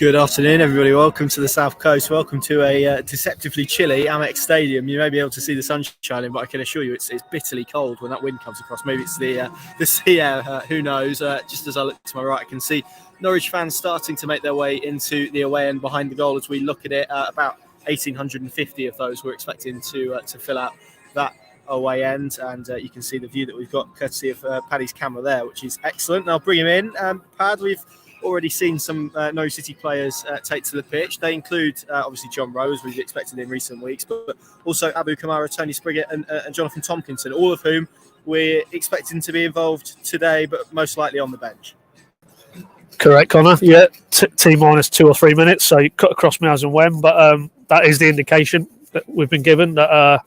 Good afternoon, everybody. Welcome to the South Coast. Welcome to a deceptively chilly Amex Stadium. You may be able to see the sun shining, but I can assure you it's bitterly cold when that wind comes across. Maybe it's the sea air, who knows. Just as I look to my right, I can see Norwich fans starting to make their way into the away end behind the goal as we look at it. About 1,850 of those we're expecting to fill out that away end, and you can see the view that we've got courtesy of Paddy's camera there, which is excellent. And I'll bring him in. Pad, we've already seen some Norwich City players take to the pitch. They include obviously John Rowe, as we've expected in recent weeks, but also Abu Kamara, Tony Spriggett and Jonathan Tompkinson, all of whom we're expecting to be involved today, but most likely on the bench. Correct, Connor. Yeah, T minus 2 or 3 minutes, so you cut across me as and when, but that is the indication that we've been given that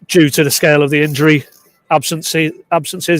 due to the scale of the injury absences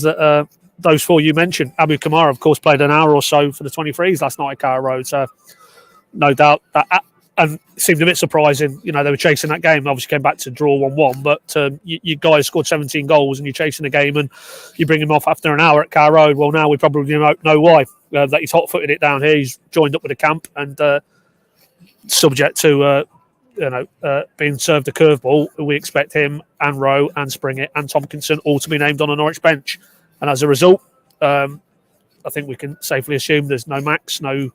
that those four you mentioned. Abu Kamara, of course, played an hour or so for the 23s last night at Carrow Road. So no doubt that, and it seemed a bit surprising. You know, they were chasing that game. Obviously came back to draw 1-1, but you guys scored 17 goals and you're chasing the game and you bring him off after an hour at Carrow Road. Well, now we probably know why. That he's hot-footed it down here. He's joined up with the camp and subject to being served a curveball. We expect him and Rowe and Spriggett and Tompkinson all to be named on a Norwich bench. And as a result, I think we can safely assume there's no Max, no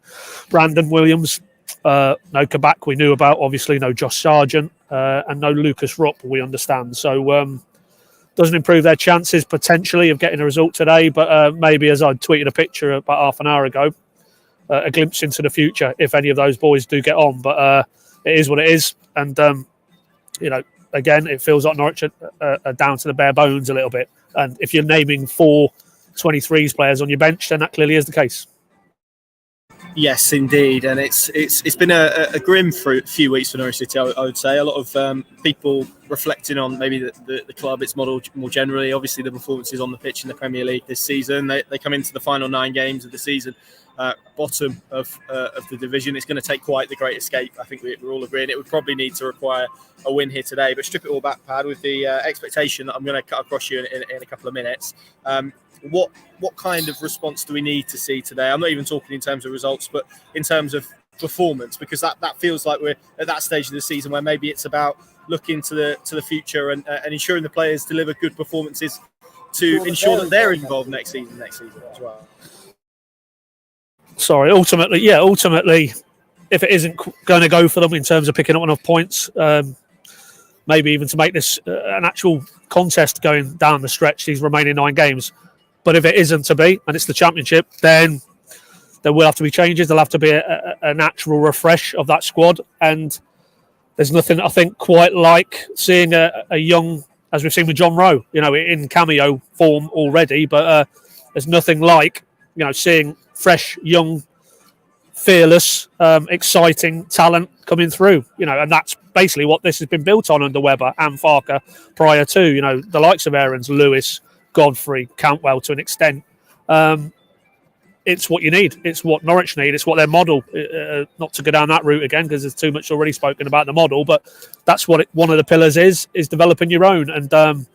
Brandon Williams, no Kabak we knew about, obviously, no Josh Sargent, and no Lucas Rupp, we understand. So doesn't improve their chances potentially of getting a result today, but maybe, as I tweeted a picture about half an hour ago, a glimpse into the future if any of those boys do get on. But it is what it is. And, again, it feels like Norwich are down to the bare bones a little bit. And if you're naming 4 23s players on your bench, then that clearly is the case. Yes, indeed. And it's been a grim few weeks for Norwich City, I would say. A lot of people reflecting on maybe the club, its model more generally. Obviously, the performances on the pitch in the Premier League this season. They come into the final 9 games of the season, bottom of the division. It's going to take quite the great escape. I think we're all agreeing it would probably need to require a win here today. But strip it all back, Pad, with the expectation that I'm going to cut across you in a couple of minutes. What kind of response do we need to see today? I'm not even talking in terms of results, but in terms of performance, because that feels like we're at that stage of the season where maybe it's about looking to the future and ensuring the players deliver good performances to ensure that they're involved next season as well. Sorry, ultimately, if it isn't going to go for them in terms of picking up enough points, maybe even to make this an actual contest going down the stretch, these remaining 9 games. But if it isn't to be, and it's the Championship, then there will have to be changes. There'll have to be a natural refresh of that squad. And there's nothing, I think, quite like seeing a young, as we've seen with John Rowe, in cameo form already. But there's nothing like, seeing fresh, young, fearless, exciting talent coming through. And that's basically what this has been built on under Webber and Farker prior to, the likes of Aarons, Lewis, Godfrey, Cantwell to an extent. It's what you need. It's what Norwich need. It's what their model, not to go down that route again because there's too much already spoken about the model, but that's what one of the pillars is developing your own. And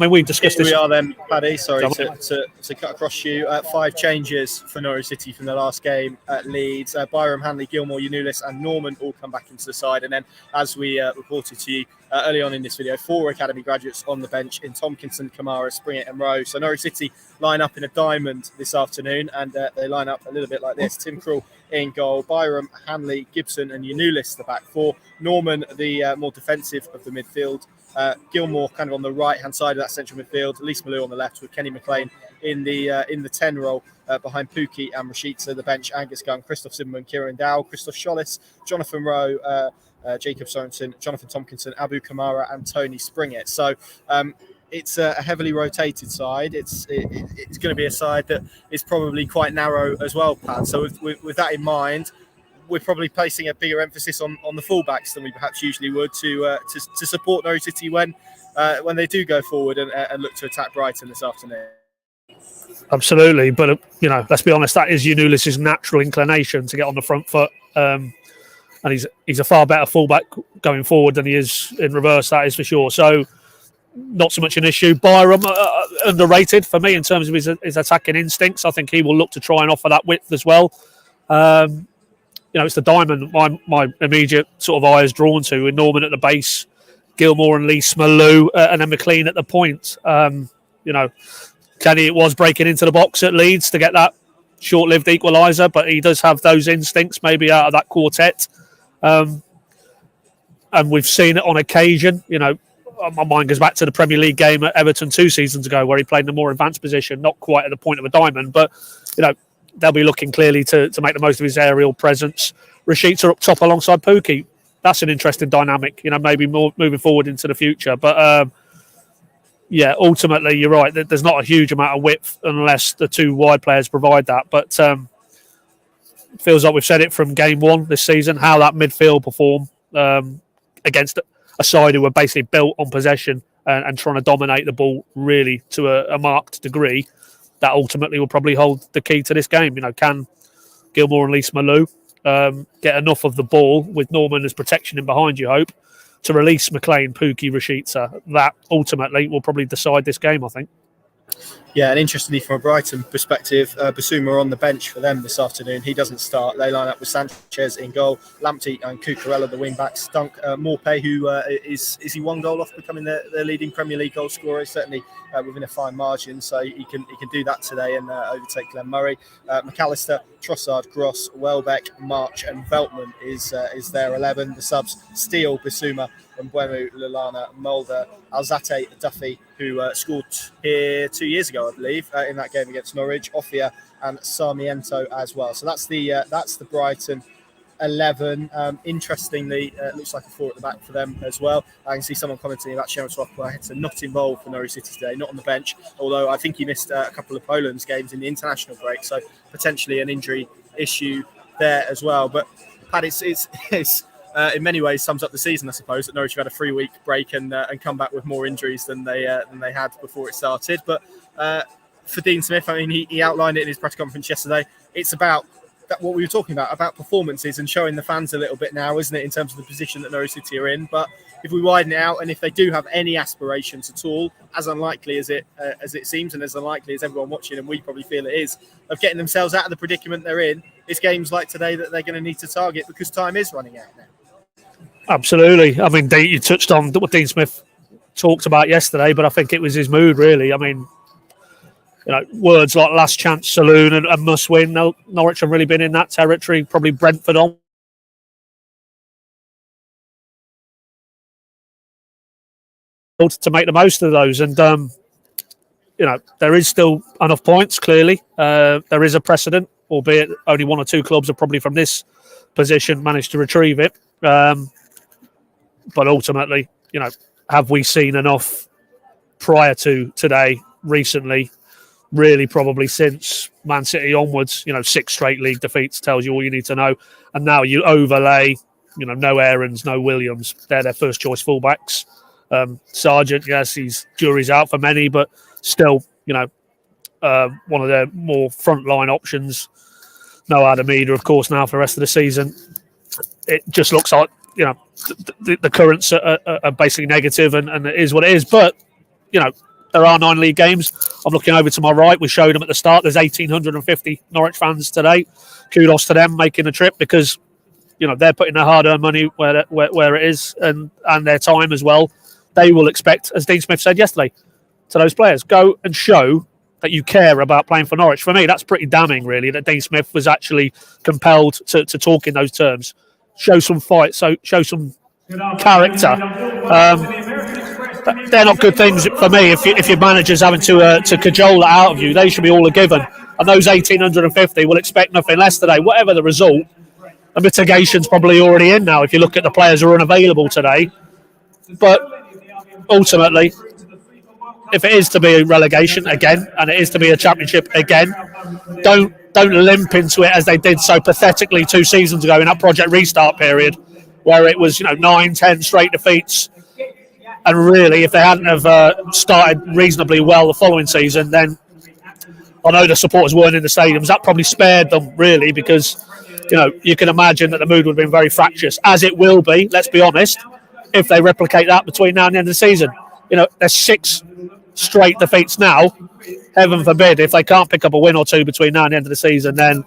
we've discussed this. Here we are then, Paddy. Sorry to cut across you. 5 changes for Norwich City from the last game at Leeds. Byram, Hanley, Gilmore, Yanulis and Norman all come back into the side. And then, as we reported to you early on in this video, 4 academy graduates on the bench in Tompkinson, Kamara, Spriggett and Rowe. So Norwich City line up in a diamond this afternoon, and they line up a little bit like this. Tim Krul in goal, Byram, Hanley, Gibson and Yanulis the back 4. Norman, the more defensive of the midfield. Gilmore kind of on the right-hand side of that central midfield. Elise Malou on the left with Kenny McLean in the 10 role behind Pookie and Rashica. The bench, Angus Gunn, Christoph Zimmerman, Kieran Dow, Christoph Schollis, Jonathan Rowe, Jacob Sorensen, Jonathan Tompkinson, Abu Kamara and Tony Spriggett. So it's a heavily rotated side. It's going to be a side that is probably quite narrow as well, Pat. So with that in mind, we're probably placing a bigger emphasis on the fullbacks than we perhaps usually would to support Norwich City when they do go forward and look to attack Brighton this afternoon. Absolutely, but let's be honest, that is Yanulis' natural inclination to get on the front foot, and he's a far better fullback going forward than he is in reverse. That is for sure. So not so much an issue. Byram, underrated for me in terms of his attacking instincts. I think he will look to try and offer that width as well. It's the diamond my immediate sort of eye is drawn to, with Norman at the base, Gilmore and Lee Smalou, and then McLean at the point. Kenny was breaking into the box at Leeds to get that short-lived equaliser, but he does have those instincts maybe out of that quartet. And we've seen it on occasion. My mind goes back to the Premier League game at Everton 2 seasons ago, where he played in a more advanced position, not quite at the point of a diamond, but they'll be looking clearly to make the most of his aerial presence. Rashica up top alongside Pookie. That's an interesting dynamic, maybe more moving forward into the future. But ultimately, you're right. There's not a huge amount of width unless the two wide players provide that. But feels like we've said it from game one this season, how that midfield perform against a side who were basically built on possession and trying to dominate the ball really to a marked degree. That ultimately will probably hold the key to this game. Can Gilmore and Lee Smalou get enough of the ball with Norman as protection in behind, you hope, to release McLean, Pookie, Rashica? That ultimately will probably decide this game, I think. Yeah, and interestingly, from a Brighton perspective, Basuma on the bench for them this afternoon. He doesn't start. They line up with Sanchez in goal, Lamptey and Cucurella, the wing-backs. Dunk Morpay, who is he one goal off becoming the leading Premier League goal scorer, certainly within a fine margin. So he can do that today and overtake Glenn Murray. McAllister, Trossard, Gross, Welbeck, March and Veltman is their 11. The subs: Steele, Basuma, Mbeumo, Lallana, Mulder, Alzate, Duffy, who scored here 2 years ago, I believe, in that game against Norwich, Offia and Sarmiento as well. So that's the Brighton 11. Interestingly, it looks like a 4 at the back for them as well. I can see someone commenting about Sheron Swappwhite not involved for Norwich City today, not on the bench, although I think he missed a couple of Poland's games in the international break, so potentially an injury issue there as well. But Pat, it's in many ways sums up the season, I suppose, that Norwich have had a 3-week break and come back with more injuries than they had before it started. But for Dean Smith, I mean, he outlined it in his press conference yesterday. It's about what we were talking about performances and showing the fans a little bit now, isn't it, in terms of the position that Norwich City are in. But if we widen it out, and if they do have any aspirations at all, as unlikely as it seems, and as unlikely as everyone watching, and we probably feel it is, of getting themselves out of the predicament they're in, it's games like today that they're going to need to target, because time is running out now. Absolutely. I mean, you touched on what Dean Smith talked about yesterday, but I think it was his mood, really. I mean, words like last chance saloon and must win. Norwich have really been in that territory, probably Brentford on. To make the most of those. And, there is still enough points, clearly. There is a precedent, albeit only 1 or 2 clubs have probably from this position managed to retrieve it. But ultimately, have we seen enough prior to today, recently, really probably since Man City onwards, 6 straight league defeats tells you all you need to know. And now you overlay, no Aarons, no Williams. They're their first choice fullbacks. Sargent, yes, jury's out for many, but still, one of their more frontline options. No Adamida, of course, now for the rest of the season. It just looks like, the currents are basically negative, and it is what it is. But, there are 9 league games. I'm looking over to my right. We showed them at the start. There's 1,850 Norwich fans today. Kudos to them making the trip, because, they're putting their hard-earned money where it is, and their time as well. They will expect, as Dean Smith said yesterday, to those players, go and show that you care about playing for Norwich. For me, that's pretty damning, really, that Dean Smith was actually compelled to talk in those terms. Show some fight, show some character. They're not good things for me. If your manager's having to cajole that out of you, they should be all a given. And those 1,850 will expect nothing less today. Whatever the result, the mitigation's probably already in now if you look at the players who are unavailable today. But ultimately, if it is to be a relegation again, and it is to be a championship again, don't limp into it as they did so pathetically 2 seasons ago in that Project Restart period, where it was 9, 10 straight defeats. And really, if they hadn't have started reasonably well the following season, then I know the supporters weren't in the stadiums. That probably spared them, really, because you can imagine that the mood would have been very fractious, as it will be, let's be honest, if they replicate that between now and the end of the season. There's 6 straight defeats now. Heaven forbid, if they can't pick up a win or 2 between now and the end of the season, then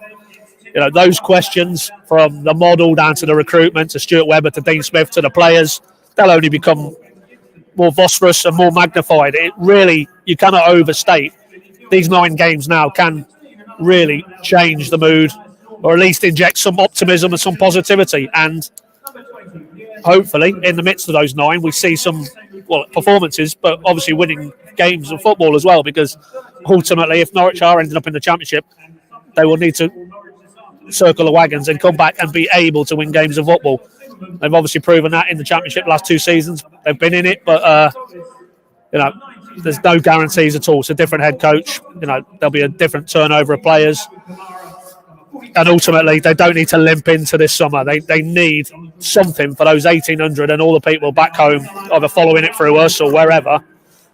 those questions from the model down to the recruitment to Stuart Webber to Dean Smith to the players, they'll only become more phosphorus and more magnified. It really, you cannot overstate. These 9 games now can really change the mood, or at least inject some optimism and some positivity. And hopefully, in the midst of those 9, we see some performances, but obviously winning games of football as well. Because ultimately, if Norwich are ending up in the Championship, they will need to circle the wagons and come back and be able to win games of football. They've obviously proven that in the Championship last 2 seasons. They've been in it, but there's no guarantees at all. It's a different head coach. There'll be a different turnover of players. And ultimately, they don't need to limp into this summer. They need something for those 1,800 and all the people back home, either following it through us or wherever,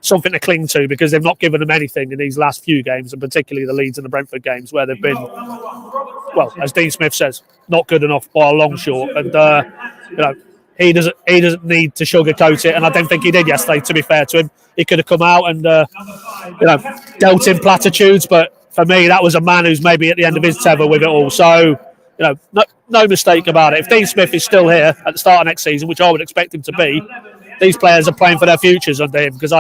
something to cling to, because they've not given them anything in these last few games, and particularly the Leeds and the Brentford games, where they've been, as Dean Smith says, not good enough by a long shot. And, he doesn't need to sugarcoat it, and I don't think he did yesterday, to be fair to him. He could have come out and, dealt in platitudes, but for me, that was a man who's maybe at the end of his tether with it all. So, no mistake about it. If Dean Smith is still here at the start of next season, which I would expect him to be, these players are playing for their futures under him, because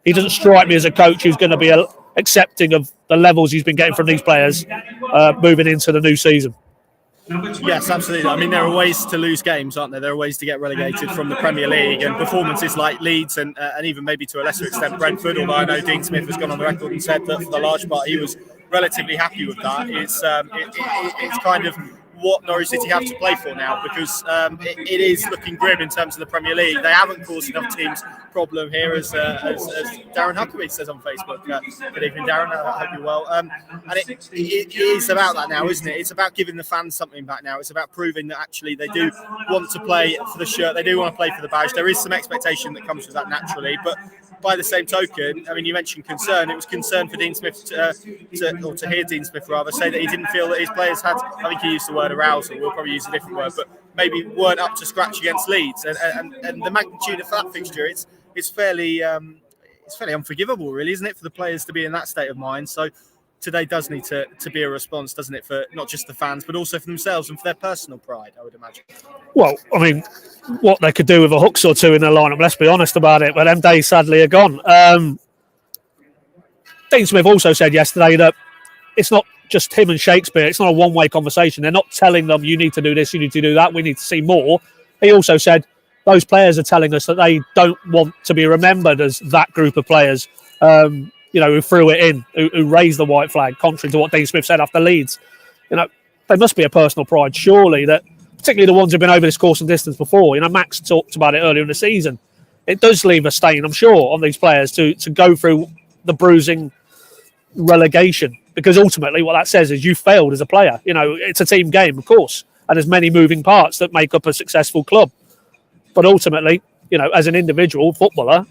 he doesn't strike me as a coach who's going to be accepting of the levels he's been getting from these players moving into the new season. Yes, absolutely. I mean, there are ways to lose games, aren't there? There are ways to get relegated from the Premier League, and performances like Leeds and even maybe to a lesser extent Brentford, although I know Dean Smith has gone on the record and said that for the large part he was relatively happy with that. It's kind of what Norwich City have to play for now, because it is looking grim in terms of the Premier League. They haven't caused enough teams problem here, as Darren Huckabee says on Facebook. Good evening, Darren. I hope you're well. And it is about that now, isn't it? It's about giving the fans something back now. It's about proving that actually they do want to play for the shirt. They do want to play for the badge. There is some expectation that comes with that naturally, but by the same token, I mean, you mentioned concern. It was concern for Dean Smith to hear Dean Smith rather say that he didn't feel that his players had, I think he used the word arousal, we'll probably use a different word, but maybe weren't up to scratch against Leeds. And the magnitude of that fixture, it's fairly unforgivable, really, isn't it, for the players to be in that state of mind? So today does need to be a response, doesn't it, for not just the fans, but also for themselves and for their personal pride, I would imagine. Well, I mean, what they could do with a hooks or two in their lineup, let's be honest about it, but them days sadly are gone. Dean Smith also said yesterday that it's not just him and Shakespeare, it's not a one-way conversation. They're not telling them, you need to do this, you need to do that, we need to see more. He also said those players are telling us that they don't want to be remembered as that group of players, who threw it in, who raised the white flag, contrary to what Dean Smith said after Leeds. There must be a personal pride, surely, that particularly the ones who've been over this course and distance before. Max talked about it earlier in the season. It does leave a stain, I'm sure, on these players to go through the bruising relegation, because ultimately what that says is you failed as a player. It's a team game, of course, and there's many moving parts that make up a successful club. But ultimately, as an individual footballer,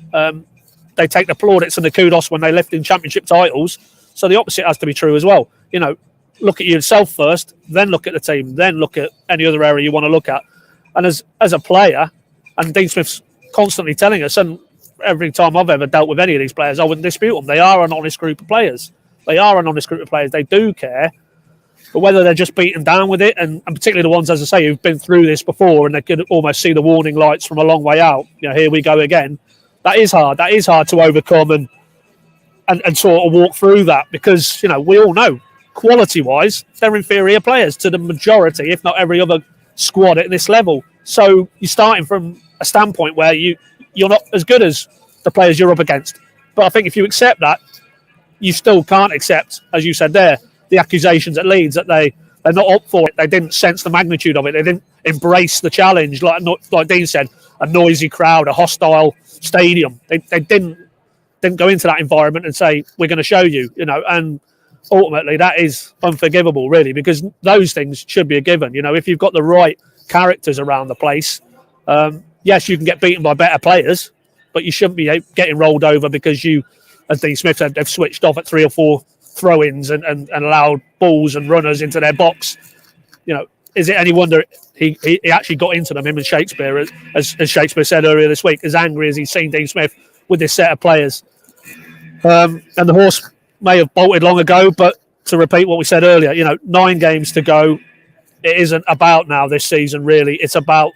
they take the plaudits and the kudos when they lift in championship titles. So the opposite has to be true as well. Look at yourself first, then look at the team, then look at any other area you want to look at. And as a player, and Dean Smith's constantly telling us, and every time I've ever dealt with any of these players, I wouldn't dispute them. They are an honest group of players. They do care. But whether they're just beaten down with it, and particularly the ones, as I say, who've been through this before and they could almost see the warning lights from a long way out, here we go again. That is hard. That is hard to overcome and sort of walk through that, because, we all know, quality-wise, they're inferior players to the majority, if not every other squad at this level. So you're starting from a standpoint where you're not as good as the players you're up against. But I think if you accept that, you still can't accept, as you said there, the accusations at Leeds that they're not up for it. They didn't sense the magnitude of it. They didn't embrace the challenge, like Dean said, a noisy crowd, a hostile stadium. They didn't go into that environment and say, we're going to show you, and ultimately that is unforgivable, really, because those things should be a given. If you've got the right characters around the place, yes, you can get beaten by better players, but you shouldn't be getting rolled over because you, as Dean Smith said, they've switched off at 3 or 4 throw-ins and allowed balls and runners into their box. Is it any wonder he actually got into them, him and Shakespeare, as Shakespeare said earlier this week, as angry as he's seen Dean Smith with this set of players. And the horse may have bolted long ago, but to repeat what we said earlier, 9 games to go. It isn't about now this season, really. It's about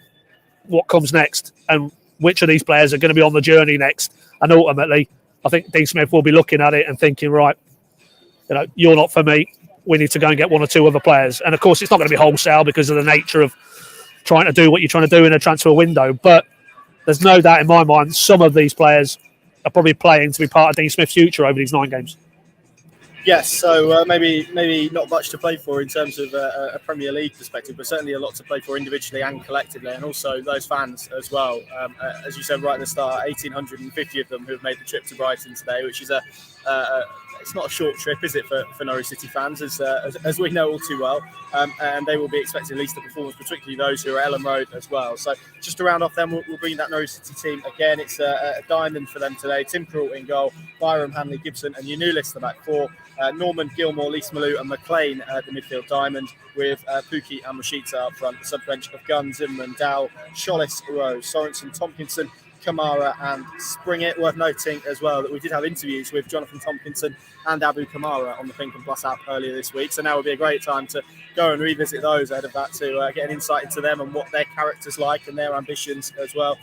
what comes next and which of these players are going to be on the journey next. And ultimately, I think Dean Smith will be looking at it and thinking, right, you're not for me. We need to go and get 1 or 2 other players. And of course, it's not going to be wholesale because of the nature of trying to do what you're trying to do in a transfer window. But there's no doubt in my mind, some of these players are probably playing to be part of Dean Smith's future over these 9 games. Yes, so maybe not much to play for in terms of a Premier League perspective, but certainly a lot to play for individually and collectively, and also those fans as well. As you said right at the start, 1,850 of them who have made the trip to Brighton today, which is it's not a short trip, is it, for Norwich City fans, as we know all too well, and they will be expecting at least a performance, particularly those who are Ellen Road as well. So just to round off then, we'll bring that Norwich City team again. It's a diamond for them today. Tim Krul in goal, Byram, Hanley, Gibson and Yanulis the back 4. Norman, Gilmore, Lees Malou and McLean at the midfield diamond, with Pookie and Mashita up front. The sub-bench of Gunn, Zimmerman, Dow, Schollis, Rose, Sorensen, Tompkinson, Kamara and Springett. Worth noting as well that we did have interviews with Jonathan Tompkinson and Abu Kamara on the Think and Plus app earlier this week, so now would be a great time to go and revisit those ahead of that, to get an insight into them and what their characters like and their ambitions as well.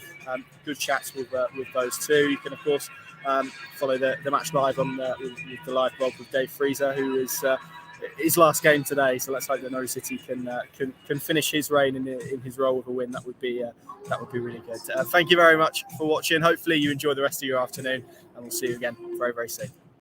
Good chats with those two. You can of course follow the match live on with the live blog with Dave Freezer, who is his last game today. So let's hope that Norwich City can finish his reign in his role with a win. That would be really good. Thank you very much for watching. Hopefully you enjoy the rest of your afternoon, and we'll see you again very, very soon.